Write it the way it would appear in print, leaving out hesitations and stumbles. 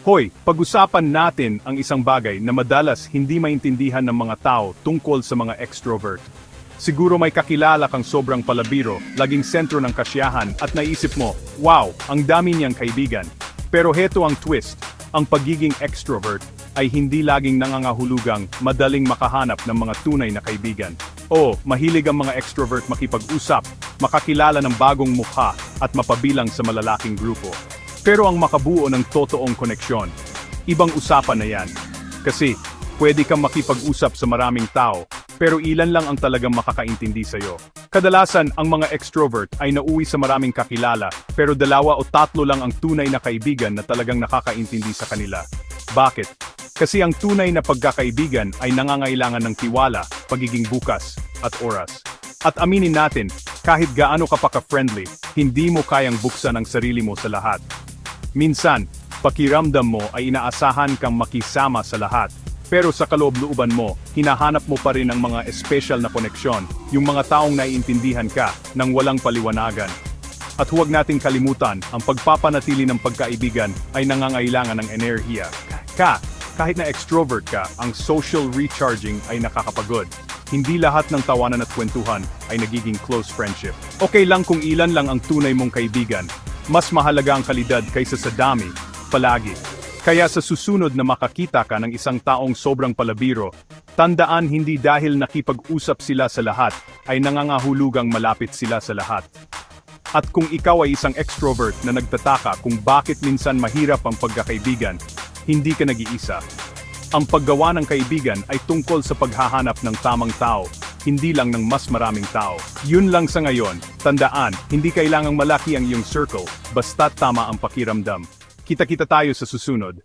Hoy, pag-usapan natin ang isang bagay na madalas hindi maintindihan ng mga tao tungkol sa mga extrovert. Siguro may kakilala kang sobrang palabiro, laging sentro ng kasiyahan at naisip mo, wow, ang dami niyang kaibigan. Pero heto ang twist, ang pagiging extrovert ay hindi laging nangangahulugang madaling makahanap ng mga tunay na kaibigan. Oo, mahilig ang mga extrovert makipag-usap, makakilala ng bagong mukha at mapabilang sa malalaking grupo. Pero ang makabuo ng totoong koneksyon, ibang usapan na yan. Kasi, pwede kang makipag-usap sa maraming tao, pero ilan lang ang talagang makakaintindi sa'yo. Kadalasan, ang mga extrovert ay nauwi sa maraming kakilala, pero 2 o 3 lang ang tunay na kaibigan na talagang nakakaintindi sa kanila. Bakit? Kasi ang tunay na pagkakaibigan ay nangangailangan ng tiwala, pagiging bukas, at oras. At aminin natin, kahit gaano ka pa ka-friendly, hindi mo kayang buksan ang sarili mo sa lahat. Minsan, pakiramdam mo ay inaasahan kang makisama sa lahat. Pero sa kaloob-looban mo, hinahanap mo pa rin ang mga espesyal na koneksyon, yung mga taong naiintindihan ka nang walang paliwanagan. At huwag nating kalimutan, ang pagpapanatili ng pagkaibigan ay nangangailangan ng enerhiya. Kahit na extrovert ka, ang social recharging ay nakakapagod. Hindi lahat ng tawanan at kwentuhan ay nagiging close friendship. Okay lang kung ilan lang ang tunay mong kaibigan. Mas mahalaga ang kalidad kaysa sa dami, palagi. Kaya sa susunod na makakita ka ng isang taong sobrang palabiro, tandaan hindi dahil nakipag-usap sila sa lahat, ay nangangahulugang malapit sila sa lahat. At kung ikaw ay isang extrovert na nagtataka kung bakit minsan mahirap ang pagkakaibigan, hindi ka nag-iisa. Ang paggawa ng kaibigan ay tungkol sa paghahanap ng tamang tao, hindi lang ng mas maraming tao. Yun lang sa ngayon, tandaan, hindi kailangang malaki ang iyong circle, basta tama ang pakiramdam. Kita-kita tayo sa susunod.